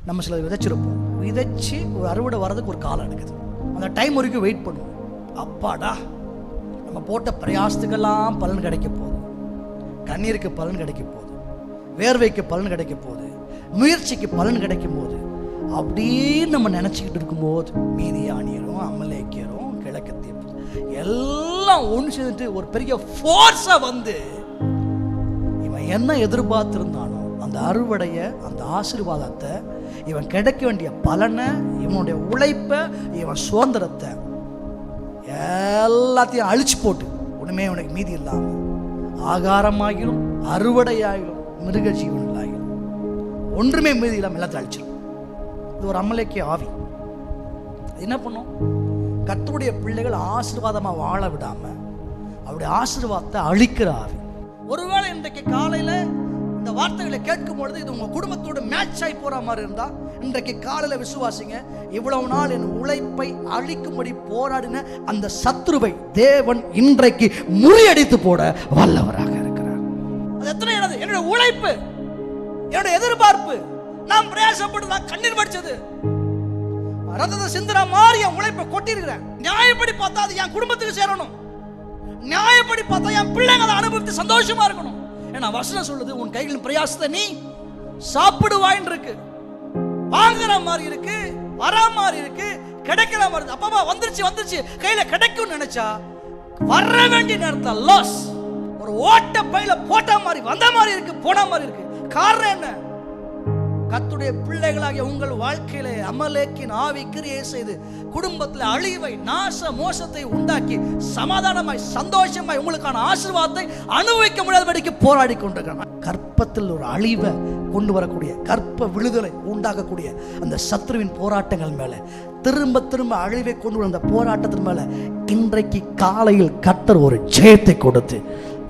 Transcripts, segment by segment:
நம்ம சில விதைச்சிருப்போம். விதைச்சி ஒரு அறுவடை வர்றதுக்கு ஒரு காலம் எடுக்குது. அந்த டைம் வரைக்கும் வெயிட் பண்ணுவோம். அப்பாடா, நம்ம போட்ட பிரயாசத்துக்கெல்லாம் பலன் கிடைக்க போகுது, கண்ணீருக்கு பலன் கிடைக்க போகுது, வேர்வைக்கு பலன் கிடைக்க போகுது, முயற்சிக்கு பலன் கிடைக்கும் போது அப்படின்னு நம்ம நினச்சிக்கிட்டு இருக்கும்போது மீதியானியரும் அமலேக்கியரும் கிழக்கத்திய எல்லாம் ஒன்று சேர்ந்துட்டு ஒரு பெரிய ஃபோர்ஸா வந்து இவன் என்ன எதிர்பார்த்திருந்தானோ அந்த அறுவடைய, அந்த ஆசீர்வாதத்தை, இவன் கிடைக்க வேண்டிய பலனை, இவனுடைய உழைப்பை, இவன் சுதந்திரத்தை எல்லாத்தையும் அழிச்சு போட்டு ஒண்ணுமே இவனுக்கு மீதி இல்லாம ஆகாரமாகிலும் அறுவடையாகிலும் மிருக ஜீவன்களாகிலும் ஒன்றுமே மீதி இல்லாமல் எல்லாத்தையும் அழிச்சிடும். இது ஒரு அமலேக்கிய ஆவி. என்ன பண்ணும்? கர்த்தருடைய பிள்ளைகள் ஆசீர்வாதமா வாழ விடாம அவருடைய ஆசீர்வாதத்தை அழிக்கிற ஆவி. ஒருவேளை இன்றைக்கு காலையில இந்த வார்த்தைகளை கேட்கும் பொழுது இது உங்க குடும்பத்தோட மேட்ச் ஆகி போற மாதிரி இருந்தா இன்றைக்கு காலையில விசுவாசிங்க, இவ்வளவு நாள் என் உழைப்பை அழிக்கும்படி போராடின அந்த சத்ருவை தேவன் இன்றைக்கு முறியடித்து போட வல்லவராக இருக்கிறார். அது எத்தனை என்னுடைய உழைப்பு, என்னுடைய எதிர்பார்ப்பு, நான் பிரயாசப்பட்டு நான் கண்ணீர் வடிச்சது, ரத்தத்தை சிந்துற மாதிரி என் உழைப்பை கொட்டிருக்கிறேன். நியாயப்படி பார்த்தா அது என் குடும்பத்துக்கு சேரணும், நியாயப்படி பார்த்தா என் பிள்ளைங்க அதை அனுபவித்து சந்தோஷமா இருக்கணும். ஏன்னா வசனம் சொல்லுது, உன் கைகளின் பிரயாசத்தை நீ சாப்பிடுவாயின்னு இருக்கு. வாங்குற மாதிரி இருக்கு, வரா மாதிரி இருக்கு, கிடைக்கிற மாதிரி இருக்கு. அப்பா வந்துருச்சு கையில கிடைக்கும் நினைச்சா வர வேண்டிய நேரத்தில் லாஸ். ஒரு ஓட்ட பையில போட்ட மாதிரி வந்த மாதிரி இருக்கு, போன மாதிரி இருக்கு. காரணம் என்ன? கர்த்தருடைய பிள்ளைகளாகிய உங்கள் வாழ்க்கையிலே அமலேக்கின் ஆவி கிரியை செய்து குடும்பத்தில் அழிவை, நாச மோசத்தை உண்டாக்கி சமாதானமாய் சந்தோஷமாய் உங்களுக்கான ஆசீர்வாதத்தை அனுபவிக்க முடியாதபடிக்கு போராடி கொண்டிருக்கிறான். கற்பத்தில் ஒரு அழிவை கொண்டு வரக்கூடிய, கற்ப விழுதலை உண்டாக்கக்கூடிய அந்த சத்ருவின் போராட்டங்கள் மேல, திரும்ப திரும்ப அழிவை கொண்டு வர அந்த போராட்டத்தின் மேல இன்றைக்கு காலையில் கர்த்தர் ஒரு ஜெயத்தை கொடுத்து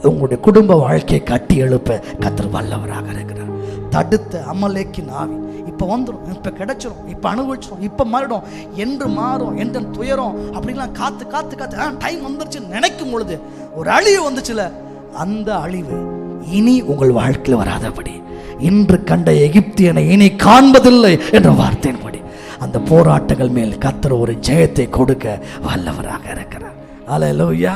உங்களுடைய குடும்ப வாழ்க்கையை கட்டி எழுப்ப கர்த்தர் வல்லவராக இருக்கிறார். தடுத்த அமலேக்கின் ஆவி இப்ப வந்துடும், இப்ப கிடைச்சிடும், இப்ப அனுபவிச்சிடும், இப்ப மாறிடும், என்று மாறும், என்ற துயரம் அப்படின்லாம் காத்து காத்து காத்து டைம் வந்துருச்சு நினைக்கும் பொழுது ஒரு அழிவு வந்துச்சுல, அந்த அழிவு இனி உங்கள் வாழ்க்கையில் வராதபடி இன்று கண்ட எகிப்தியனை இனி காண்பதில்லை என்ற வார்த்தையின்படி அந்த போராட்டங்கள் மேல் கர்த்தர் ஒரு ஜெயத்தை கொடுக்க வல்லவராக இருக்கிறார். அல்லேலூயா.